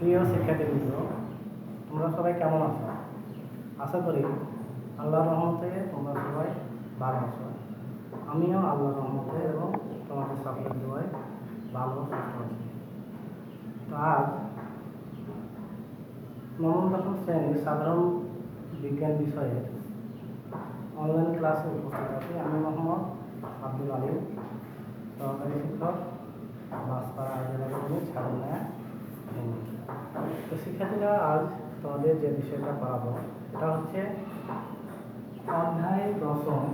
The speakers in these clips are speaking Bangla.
প্রিয় শিক্ষার্থীবৃন্দ, তোমরা সবাই কেমন আছো? আশা করি আল্লাহর রহমতে তোমরা সবাই ভালো আছো। আমিও আল্লাহর রহমতে এবং তোমাদের সকলের দোয়ায় ভালো সুস্থ আছি। তো আজ নবম দশম শ্রেণীর সাধারণ বিজ্ঞান বিষয়ের অনলাইন ক্লাসে উপস্থিত আছি। আমি মোহাম্মদ আব্দুল আলিম, সহকারী শিক্ষক, বাসপাড়া জেলা ছাড়না। তো শিক্ষার্থীরা, আজ তোমাদের যে বিষয়টা পড়াবো এটা হচ্ছে অধ্যায় দশম,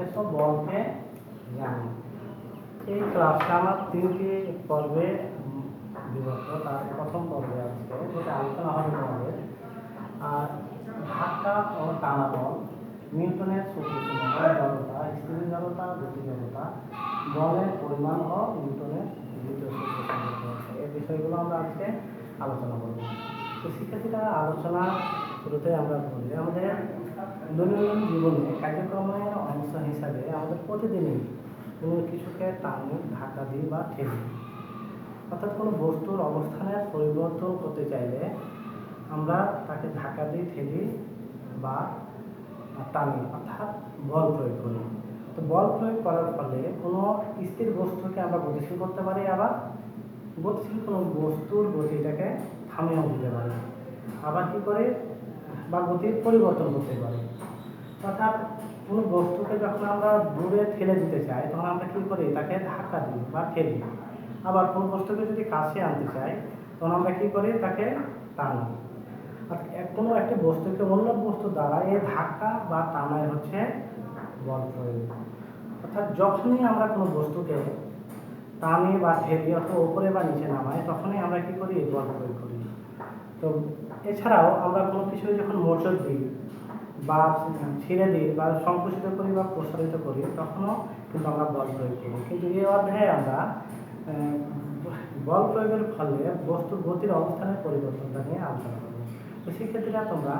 এসো বলকে জানি। এই ক্লাসটা আমার 3টি পর্বে বিভক্ত। তার প্রথম পর্বে আজকে যেটা আলোচনা হবে তোমাদের আর ধাক্কা ও টানা বল, নিউটনের সূত্রসমূহ, জড়তা, স্থির জড়তা, গতি জড়তা, বলের পরিমাণ ও নিউটনের দ্বিতীয় সূত্রসমূহ, এই বিষয়গুলো আমরা আজকে আলোচনা করব। তো শিক্ষার্থীরা, আলোচনা শুরুতে আমরা বলি আমাদের দৈনন্দিন জীবনে কার্যক্রমের অংশ হিসাবে আমাদের প্রতিদিনই কোনো কিছুকে টানি, ধাক্কা দিই বা ঠেলি। অর্থাৎ কোনো বস্তুর অবস্থানের পরিবর্তন করতে চাইলে আমরা তাকে ধাক্কা দিই, ঠেলি বা টানি, অর্থাৎ বল প্রয়োগ করি। তো বল প্রয়োগ করার ফলে কোনো স্থির বস্তুকে আমরা গতিশীল করতে পারি, আবার গতিশীল কোনো বস্তুর গতিটাকে থামিয়েও দিতে পারি, আবার কি করে বা গতির পরিবর্তন করতে পারি। অর্থাৎ কোনো বস্তুকে যখন আমরা দূরে ঠেলে দিতে চাই তখন আমরা কী করি, তাকে ধাক্কা দিই বা ঠেলি। আবার কোনো বস্তুকে যদি কাছে আনতে চাই তখন আমরা কী করি, তাকে টানি। কোনো একটি বস্তুকে অন্য বস্তু দ্বারা এই ধাক্কা বা টানাই হচ্ছে বল প্রয়োগ। অর্থাৎ যখনই আমরা কোনো বস্তুকে টানি বা ঠেলি অথবা উপরে বা নিচে নামাই তখনই আমরা কী করি, বল প্রয়োগ করি। তো এছাড়াও আমরা কোনো কিছু যখন মোচড় দিই বা ছিঁড়ে দিই বা সংকুচিত করি বা প্রসারিত করি তখনও কিন্তু আমরা বল প্রয়োগ করি। কিন্তু এই অধ্যায়ে আমরা বল প্রয়োগের ফলে বস্তুর গতির অবস্থানের পরিবর্তনটা নিয়ে আলোচনা করব। তো শিক্ষার্থীরা, তোমরা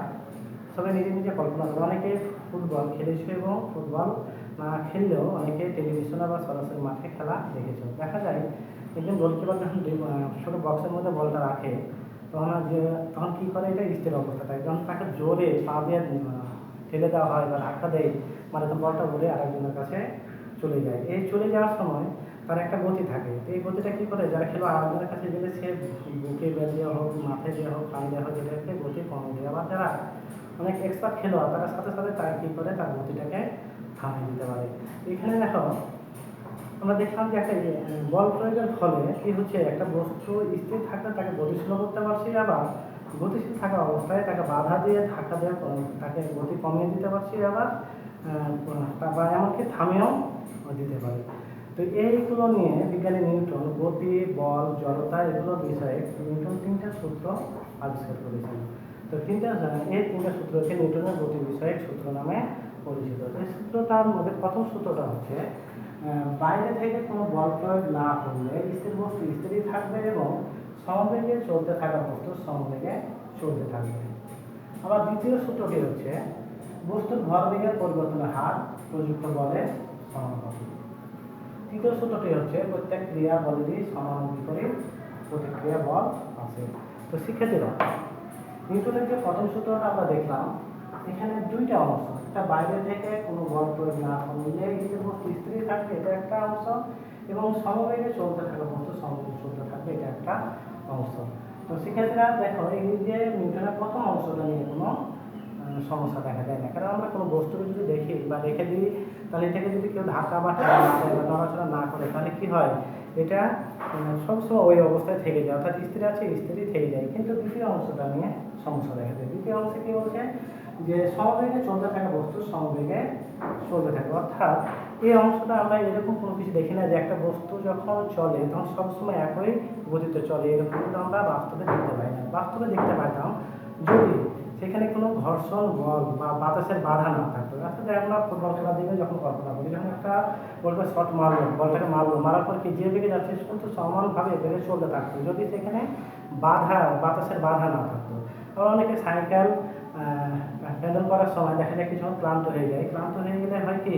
সবাই নিজে নিজে কল্পনা করো, অনেকে ফুটবল খেলেছো এবং ফুটবল না খেললেও অনেকে টেলিভিশনে বা সরাসরি মাঠে খেলা দেখেছো। দেখা যায় একজন গোলকিপার যখন ছোটো বক্সের মধ্যে বলটা রাখে তখন কী করে, এটা স্থির অবস্থাটায় যখন তাকে জোরে পা দিয়ে ঠেলে দেওয়া হয় বা ধাক্কা দেয়, মানে তো বলটা উড়ে আরেকজনের কাছে চলে যায়। এই চলে যাওয়ার সময় তার একটা গতি থাকে। তো এই গতিটা কী করে, যারা খেলোয়াড় আরেকজনের কাছে গেলে সে বুকে বেরিয়ে হোক, মাথায় দিয়ে হোক, পায়ে দেওয়া হোক, এটাকে গতি কমে দেয়। আবার যারা অনেক এক্সপার্ট খেলোয়াড় তার সাথে সাথে তারা কী করে, তার গতিটাকে থামিয়ে দিতে পারে। এখানে দেখো আমরা দেখলাম যে একটা বল প্রয়োগের ফলে কী হচ্ছে, একটা বস্তু স্থির থাকলে তাকে গতিশীল করতে পারছি, আবার গতিশীল থাকা অবস্থায় তাকে বাধা দিয়ে ধাক্কা দিয়ে তাকে গতি কমিয়ে দিতে পারছি, আবার বা এমনকি থামিয়েও দিতে পারি। তো এইগুলো নিয়ে বিজ্ঞানী নিউটন গতি, বল, জড়তা এগুলো বিষয়ে নিউটন 3টা সূত্র আবিষ্কার করেছেন। তো এই 3টা সূত্রকে নিউটনের গতি বিষয়ক সূত্র নামে পরিচিত। এই সূত্রটার মধ্যে প্রথম সূত্রটা হচ্ছে বাইরে থেকে কোনো বল প্রয়োগ না করলে স্থির বস্তু স্থিরই থাকবে এবং সমবেগে চলতে থাকা বস্তু সমবেগে চলতে থাকবে। আবার দ্বিতীয় সূত্রটি হচ্ছে বস্তুর ভরবেগের পরিবর্তনের হার প্রযুক্ত বলের সমানুপাতিক। তৃতীয় সূত্রটি হচ্ছে প্রত্যেক ক্রিয়া বলেরই সমান বিপরীত প্রতিক্রিয়া বল আছে। তো শিক্ষার্থীরা, নিউটনের যে প্রথম সূত্রটা আমরা দেখলাম, এখানে 2টা অংশ। একটা বাইরে থেকে কোনো বল প্রয়োগ না করলে স্থির বস্তু স্থির থাকবে, এটা একটা অংশ, এবং সমবেগে চলতে থাকা বস্তু সমবেগে চলতে থাকবে, এটা একটা অংশ। তো শিক্ষার্থীরা দেখো, এই যে নিউটনের প্রথম অংশটা নিয়ে কোনো সমস্যা দেখা যায় না, কারণ আমরা কোনো বস্তুকে যদি দেখি বা রেখে দিই তাহলে এটাকে যদি কেউ ধাক্কা বা ঠেলা না দেয় বা নড়াচড়া না করে তাহলে কী হয়, এটা সবসময় ওই অবস্থায় থেকে যায়, অর্থাৎ স্থির আছে, স্থিরই থেকে যায়। কিন্তু দ্বিতীয় অংশটা নিয়ে সমস্যা দেখা যায়। দ্বিতীয় অংশে কী বলছে, যে সমবেগে চলতে থাকা বস্তু সমবেগে চলতে থাকে। অর্থাৎ এই অংশটা আমরা এরকম কোনো কিছু দেখি না যে একটা বস্তু যখন চলে তখন সবসময় একই গতিতে চলে, এরকম কিন্তু আমরা বাস্তবে দেখতে পাই না। বাস্তবে দেখতে পাইতাম যদি সেখানে কোনো ঘর্ষণ বল বা বাতাসের বাধা না থাকতো। অর্থাৎ আমরা ফুটবল খেলার দিকে যখন কল্পনা করি, যখন একটা বলটা শট মারলো, বলটাকে মারার পর কি যে বেগে যাচ্ছে কিন্তু সমানভাবে বেগে চলতে থাকতো যদি সেখানে বাতাসের বাধা না থাকতো। আবার অনেকে সাইকেল প্যাডেল করার সময় দেখা যায় কিছু ক্লান্ত হয়ে যায়, ক্লান্ত হয়ে গেলে হয় কি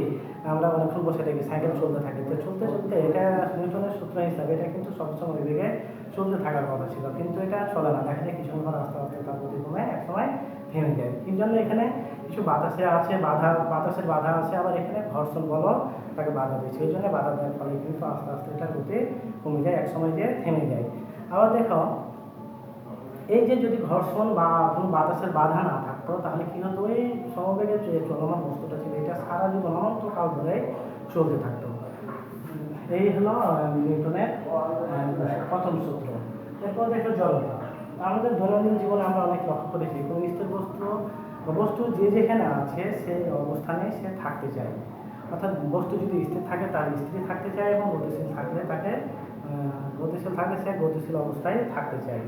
আমরা অনেকক্ষণ বসে থাকি, সাইকেল চলতে থাকে, তো চলতে চলতে এটা নিউটনের সূত্র হিসাবে এটা কিন্তু সবসময় বেগে চলতে থাকার কথা ছিল, কিন্তু এটা চলে না, দেখা যায় কিছুক্ষণ পর আস্তে আস্তে তার গতি কমে একসময় থেমে যায়। কি জন্য? এখানে কিছু বাতাসে আছে বাধা, বাতাসের বাধা আছে, আবার এখানে ঘর্ষণ বলও তাকে বাধা দিচ্ছে, এই জন্য বাধা দেওয়ার ফলে কিন্তু আস্তে আস্তে এটা গতি কমে যায়, একসময় যে থেমে যায়। আবার দেখো এই যে যদি ঘর্ষণ বা কোনো বাতাসের বাধা না থাকতো তাহলে কি হতো, ওই সমবেগে যে চলমান বস্তুটা ছিল এটা সারা জীবন অনন্তকাল ধরে চলতে থাকতো। এই হলো নিউটনের প্রথম সূত্র। এরপর দেখো জড়তা। আমাদের দৈনন্দিন জীবনে আমরা অনেক লক্ষ্য করেছি কোনো স্থির বস্তু যে যেখানে আছে সেই অবস্থানে সে থাকতে চায়, অর্থাৎ বস্তু যদি স্থির থাকে তার স্থির থাকতে চায় এবং গতিশীল থাকলে তাকে সে গতিশীল অবস্থায় থাকতে চায়।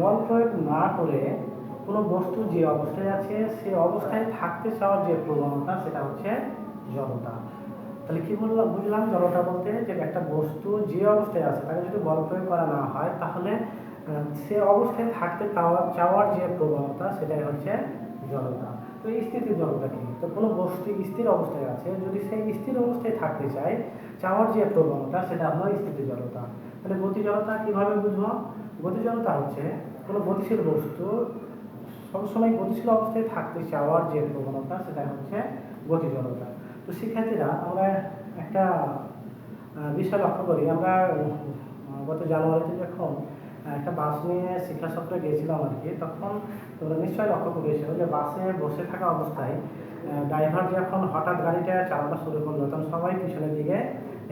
বল প্রয়োগ না করে কোনো বস্তু যে অবস্থায় আছে সে অবস্থায় থাকতে চাওয়ার যে প্রবণতা সেটা হচ্ছে জড়তা। তাহলে কি বুঝলাম জড়তা বলতে, যে একটা বস্তু যে অবস্থায় আছে তাকে যদি বল প্রয়োগ করা না হয় তাহলে সে অবস্থায় থাকতে চাওয়ার যে প্রবণতা সেটাই হচ্ছে জড়তা। তো এই স্থিতি জড়তা কি? তো কোনো বস্তু স্থির অবস্থায় আছে, যদি সেই স্থির অবস্থায় থাকতে চায় চাওয়ার যে প্রবণতা সেটা হলো স্থিতি জড়তা। তাহলে গতি জড়তা কিভাবে বুঝবো? গতি জড়তা হচ্ছে কোনো গতিশীল বস্তু সবসময় গতিশীল অবস্থায় থাকতে চাওয়ার যে প্রবণতা সেটা হচ্ছে গতি জড়তা। তো শিক্ষার্থীরা আমরা একটা বিষয় লক্ষ্য করি, আমরা গত জানুয়ারিতে যখন একটা বাস নিয়ে শিক্ষা সফরে গিয়েছিলাম আর কি, তখন তোমরা নিশ্চয়ই লক্ষ্য করেছিল যে বাসে বসে থাকা অবস্থায় ড্রাইভার যখন হঠাৎ গাড়িটা চালানো শুরু করলো তখন সবাই পিছনের দিকে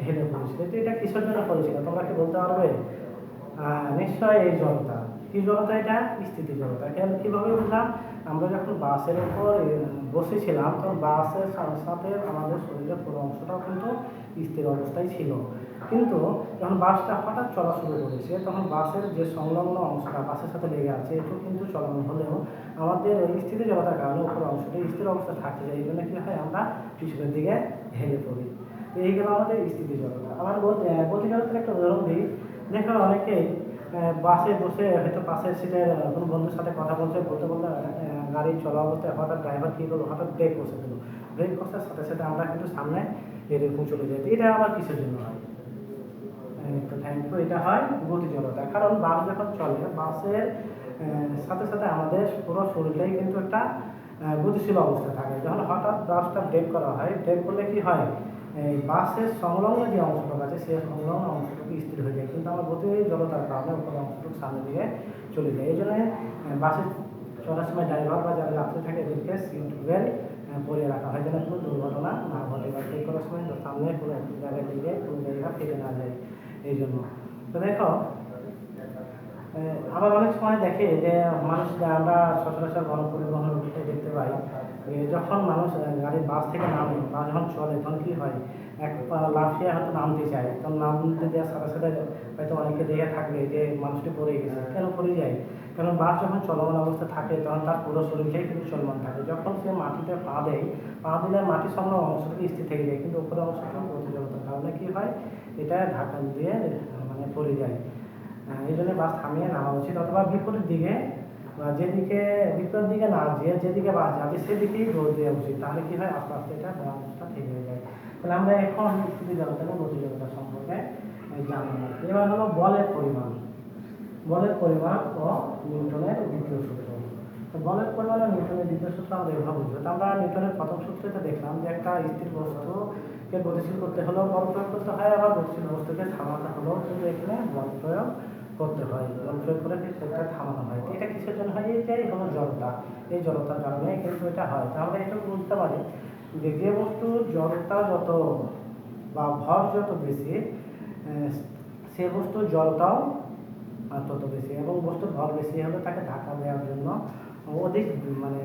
হেলে পড়েছিল। তো এটা কিসের জন্য করেছিল তোমরা কি বলতে পারবে? নিশ্চয়ই এই জড়তা। কি জড়তা? এটা স্থিতি জড়তা। কীভাবে বুঝলাম? আমরা যখন বাসের উপর বসেছিলাম তখন বাসের সাথে আমাদের শরীরের পুরো অংশটাও কিন্তু স্থির অবস্থায় ছিল, কিন্তু যখন বাসটা হঠাৎ চলা শুরু করেছে তখন বাসের যে সংলগ্ন অংশটা বাসের সাথে লেগে আছে এটাও কিন্তু চলমান হলেও আমাদের ওই স্থিতি জড়তার কারণে উপর অংশটা স্থির অবস্থায় থাকতে যায়, এই জন্য কী হয় আমরা পিছনের দিকে হেলে পড়ি। তো এইগুলো আমাদের স্থিতি জড়তা। আবার গতি জড়তার একটা উদাহরণ দিই। দেখো অনেকেই বাসে বসে হয়তো পাশের সিটে কোনো বন্ধুর সাথে কথা বলতে গাড়ি চলা অবস্থায় হঠাৎ ড্রাইভার কী করলো, হঠাৎ ব্রেক কষে দিল, ব্রেক কষার সাথে সাথে আমরা কিন্তু সামনে এরকম চলে যাই। এটা আবার কিসের জন্য হয়? তো থ্যাংক ইউ। এটা হয় গতি জড়তা, কারণ বাস যখন চলে বাসের সাথে সাথে আমাদের পুরো শরীরটাই কিন্তু একটা গতিশীল অবস্থায় থাকে। যখন হঠাৎ বাসটা ব্রেক করা হয়, ব্রেক করলে কি হয়, এই বাসের সংলগ্ন যে অংশটুকু আছে সেই সংলগ্ন অংশটুকু স্থির হয়ে যায়, কিন্তু আমার গতি জড়তার কারণে উপরে অংশটুকু সামনে দিকে চলে যায়। এই জন্য বাসে চলার সময় ড্রাইভার বা যারা যাত্রী থাকে এদেরকে সিট বেল্ট পরিয়ে রাখা হয় যেন কোনো দুর্ঘটনা না ঘটে, বা ব্রেক করার সময় সামনে কোনো একটু জায়গায় দিকে কোনো জায়গা ফেটে না যায় এই জন্য। তো দেখো আবার অনেক সময় দেখে যে মানুষ, আমরা সচরাচর গণপরিবহনের উঠে দেখতে পাই যখন মানুষ গাড়ির বাস থেকে নামে বা যখন চলে তখন কী হয়, এক লাফিয়ে হয়তো নামতে চায়, তখন নামতে দেওয়ার সাথে সাথে হয়তো অনেকে দেখে থাকবে যে মানুষটি পড়ে গেছে। কেন পড়ে যায়? কারণ বাস যখন চলমান অবস্থা থাকে তখন তার পুরো শরীরটাই কিন্তু চলমান থাকে, যখন সে মাটিতে পা দেয়, পা দিলে মাটি সংলগ্ন অংশটুকু স্থির থেকে যায়, কিন্তু উপরে অংশটুকু গতি জড়তার কারণে কী হয়, এটা ধাক্কা দিয়ে মানে পড়ে যায়। এই জন্য বাস থামিয়ে নামা উচিত, অথবা বিপরীত দিকে বিপরীত দিকে না যেদিকে বাস যাবে সেদিকেই দৌড় দেওয়া উচিত, তাহলে কি হয় আস্তে আস্তে এটা বাসটা ঠিক হয়ে যায়। তাহলে আমরা এখন স্থিতি জড়তা এবং গতি জড়তা সম্পর্কে জানলাম। এবার হলো বলের পরিমাণ ও নিউটনের দ্বিতীয় সূত্র। তো বলের পরিমাণ ও নিউটনের দ্বিতীয় সূত্র আমরা এভাবে বুঝবো। তো আমরা নিউটনের প্রথম সূত্রতে দেখলাম যে একটা স্থির বস্তুকে গতিশীল করতে হলেও বল প্রয়োগ করতে হয়, আবার গতিশীল বস্তুকে থামাতে হলেও কিন্তু এখানে বল প্রয়োগ করতে হয়, বল প্রয়োগ করে সেটা থামানো হয়। তো এটা কিসের জন্য হয়? এইটাই হলো জড়তা, এই জড়তার কারণে কিন্তু এটা হয়। তো আমরা এটা বুঝতে পারি যে বস্তুর জড়তা যত বা ভর যত বেশি সে বস্তুর জড়তাও তত বেশি, এবং বস্তুর ভর বেশি হলে তাকে ধাক্কা দেওয়ার জন্য অধিক মানে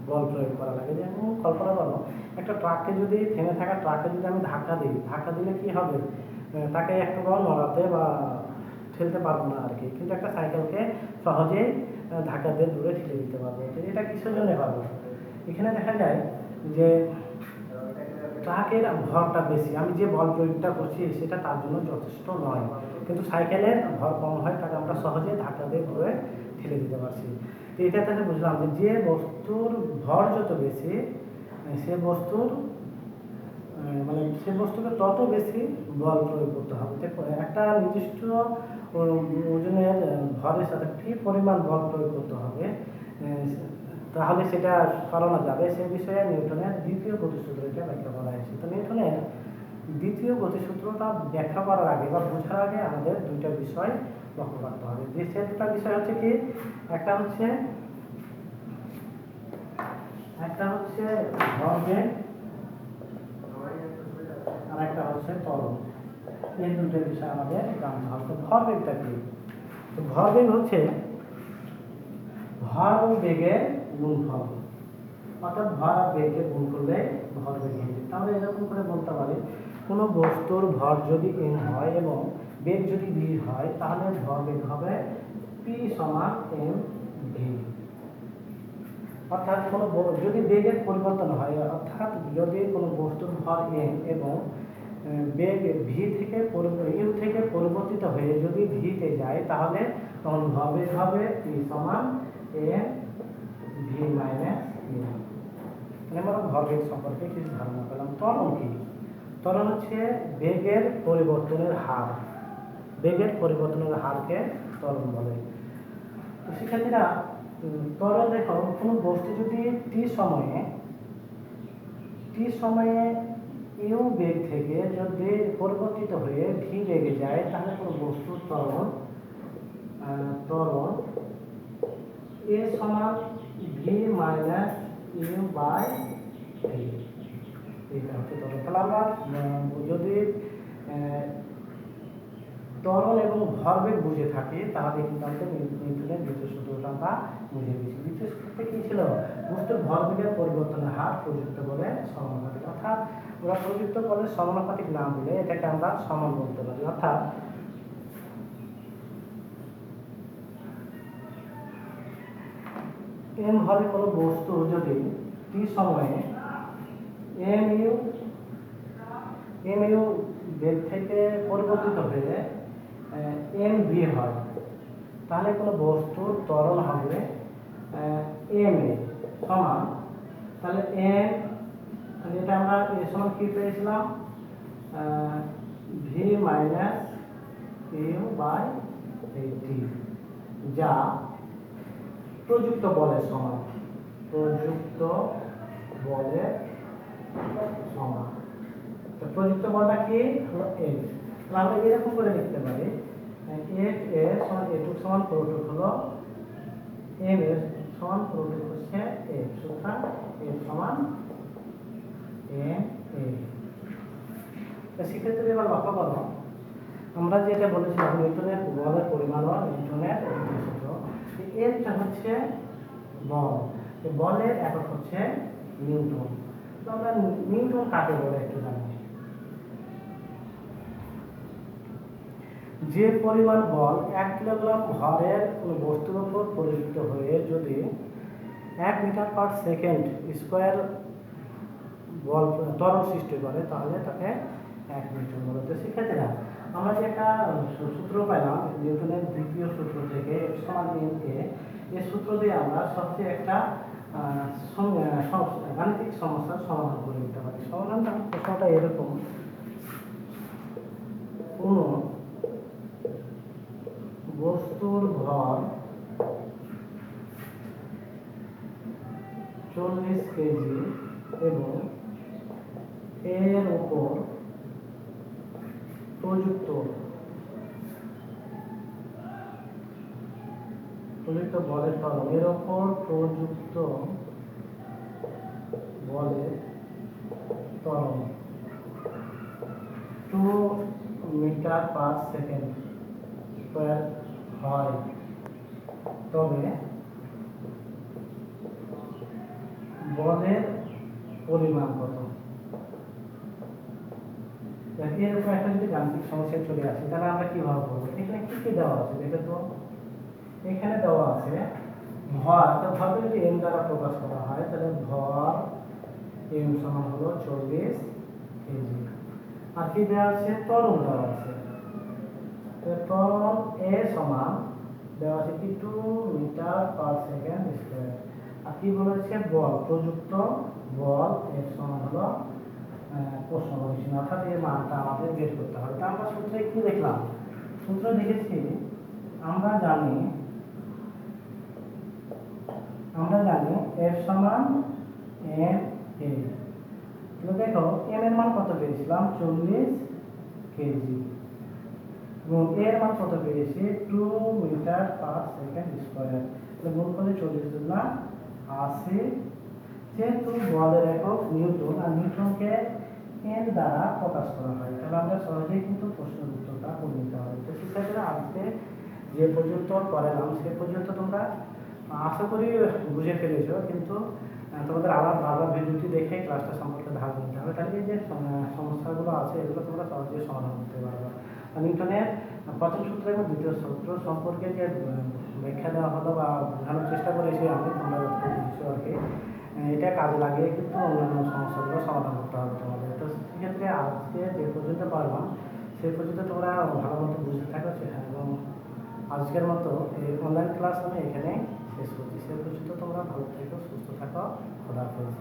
বল প্রয়োগ করা লাগে। যেমন কল্পনা করো একটা ট্রাককে যদি থেমে থাকা ট্রাককে যদি আমি ধাক্কা দিলে কি হবে, তাকে একটু বল নড়াতে বা ঠেলতে পারবো না আর কি, কিন্তু একটা সাইকেলকে সহজেই ধাক্কা দিয়ে দূরে ঠেলে দিতে পারবো। তো এটা কিসের জন্য পারবো? এখানে দেখা যায় যে ট্রাকের ভরটা বেশি, আমি যে বল প্রয়োগটা করছি সেটা তার জন্য যথেষ্ট নয়, কিন্তু সাইকেলের ভর কম হয়, তাকে আমরা সহজে ধাক্কা দিয়ে দূরে ঠেলে দিতে পারছি। তো এটা থেকে বুঝলাম যে বস্তুর ভর যত বেশি সে বস্তুর মানে সে বস্তুকে তত বেশি বল প্রয়োগ করতে হবে। একটা নির্দিষ্ট ওজনের ভরের সাথে কি পরিমাণ বল প্রয়োগ করতে হবে তাহলে সেটা সরানো যাবে, সে বিষয়ে নিউটনের দ্বিতীয় গতিসূত্রটা ব্যাখ্যা করা হয়েছে। তো নিউটনের দ্বিতীয় গতিসূত্রটা ব্যাখ্যা করার আগে বা বোঝার আগে আমাদের দুইটা বিষয় লক্ষ্য করতে হবে। যে সে দুটা বিষয় হচ্ছে কি, একটা হচ্ছে ভরবেগ আর একটা হচ্ছে ত্বরণ। এই দুটো বিষয় আমাদের জানতে হবে। তো ভরবেগটা কি? তো ভরবেগ হচ্ছে ভর ও বেগের গুণফল, অর্থাৎ ভর আর বেগকে গুণ করলে ভরবেগ হয়ে যায়। তাহলে এরকম করে বলতে পারি কোনো বস্তুর ভর যদি m হয় এবং বেগ যদি v হয় তাহলে ভরবেগ হবে p সমান mv। অর্থাৎ কোনো যদি বেগের পরিবর্তন হয়, অর্থাৎ যদি কোনো বস্তুর ভর m এবং বেগ v থেকে u থেকে পরিবর্তিত হয়ে যদি v তে যায় তাহলে তখন ভরবেগ হবে p সমান mv মাইনাস u। আমরা ভরবেগ সম্পর্কে কিছু ধারণা পেলাম। ত্বরণ কি? ত্বরণ হচ্ছে বেগের পরিবর্তনের হার। বেগের পরিবর্তনের হারকে ত্বরণ বলে। তো শিক্ষার্থীরা ত্বরণ দেখো, কোনো বস্তু যদি টি সময়ে ইউ বেগ থেকে যদি পরিবর্তিত হয়ে ভি বেগে যায় তাহলে কোনো বস্তুর ত্বরণ এ সমান v minus u by v. এটা হচ্ছে ত্বরণ। তাহলে আমরা যদি ত্বরণ এবং ভরবেগ বুঝে থাকি তাহলে কিন্তু আমাদের নিউটনের দ্বিতীয় সূত্রটা আমরা বুঝে গেছি। দ্বিতীয় সূত্রটা কি ছিল? বস্তুর ভরবেগের পরিবর্তনের হার প্রযুক্ত বলে সমানুপাতিক। অর্থাৎ ওরা প্রযুক্ত বলে সমানুপাতিক না বলে এটাকে আমরা সমান বলতে পারি। অর্থাৎ m ভরে কোনো বস্তু যদি টি সময়ে mu বেগ থেকে পরিবর্তিত হয়ে mv হয় তাহলে কোনো বস্তুর ত্বরণ হবে m এ সমান, তাহলে m এটা আমরা এ সমান কি পেয়েছিলাম v minus u by t, যা প্রযুক্ত বলের সমান। প্রযুক্ত বলের সমান। তো প্রযুক্ত বলটা কি হলো f। আমরা এরকম করে লিখতে পারি f এর সমান a2 সমান প্রযুক্ত হলো m এর সমান প্রযুক্ত হচ্ছে f, সুতরাং f সমান m a। তো সেক্ষেত্রে এবার লক্ষ্য করো আমরা যেটা বলেছিলাম নিউটনের বলের পরিমাণ ও নিউটনের সূত্র, এরটা হচ্ছে বল, বলের একক হচ্ছে নিউটন। তো আমরা নিউটন কাকে বলে একটু জানি। যে পরিমাণ বল 1 কিলোগ্রাম ভরের কোনো বস্তুর উপর প্রযুক্ত হয়ে যদি 1 মিটার পার সেকেন্ড স্কোয়ার বল ত্বরণ সৃষ্টি করে তাহলে তাকে 1 নিউটন বলে। তো শিক্ষার্থীরা আমরা যে একটা সূত্র পেলাম নিউটনের দ্বিতীয় সূত্র থেকে F সমান ma, এই সূত্র দিয়ে আমরা সবচেয়ে একটা গাণিতিক সমস্যার সমাধান করে নিতে পারি। সমাধানটা প্রশ্নটা এরকম: কোনো বস্তুর ভর 40 কেজি এবং এর উপর প্রযুক্ত বলের ত্বরণ, এর উপর প্রযুক্ত বলের ত্বরণ 2 মিটার পার সেকেন্ড স্কয়ার হয় তবে বলের পরিমাণ কত? এরকম একটা যদি গাণিতিক সমস্যা চলে আসে তাহলে আমরা কিভাবে করবো? এখানে কি কি দেওয়া আছে দেখো তো। এখানে দেওয়া আছে ভর, তো ভরকে যদি m দ্বারা প্রকাশ করা হয় তাহলে ভর m সমান হলো 40 কেজি। আর কি দেওয়া আছে? ত্বরণ দেওয়া আছে। তো ত্বরণ a সমান দেওয়া আছে কি 2 মিটার/সেকেন্ড স্কয়ার। আর কি বলেছে বল প্রযুক্ত বল এর সমান হলো প্রশ্ন বলেছি, অর্থাৎ এর মানটা আমাদের বের করতে হবে। তা আমরা সূত্রে কি দেখলাম? সূত্র দেখেছি আমরা জানি F সমান m a। তো দেখো m এর মান কত পেয়েছিলাম 40 কেজি এবং a এর মান কত পেয়েছি 2 মিটার/সেকেন্ড স্কয়ার। তাহলে গুণ করলে 40 দুগুণা 80। যেহেতু বলের একক নিউটন আর নিউটনকে এন দ্বারা প্রকাশ করা হয়, তাহলে আমরা সহজেই কিন্তু প্রশ্নের উত্তরটা করে নিতে হবে। তো শিক্ষার্থীরা আজকে যে পর্যন্ত পড়ালাম সে পর্যন্ত তোমরা আশা করি বুঝে ফেলেছো, কিন্তু তোমাদের আবার বারবার ভিডিওটি দেখে ক্লাসটা সম্পর্কে ধারণা নিতে হবে, তাহলে এই যে সমস্যাগুলো আছে এগুলো তোমরা সহজেই সমাধান করতে পারবে। নিউটনের প্রথম সূত্র এবং দ্বিতীয় সূত্র সম্পর্কে যে ব্যাখ্যা দেওয়া হলো বা বোঝানোর চেষ্টা করেছি আমি, তোমরা বুঝছো আর কি, এটা কাজে লাগিয়ে কিন্তু অন্যান্য সমস্যাগুলো সমাধান করতে হবে তোমাদের। তো সেক্ষেত্রে আজকে যে পর্যন্ত পারলাম সে পর্যন্ত তোমরা ভালো মতো বুঝতে থাকো সেখানে, এবং আজকের মতো এই অনলাইন ক্লাস আমি এখানে শেষ করছি। সে পর্যন্ত তোমরা ভালো থেকো, সুস্থ থাকো, খোদা হাফেজ।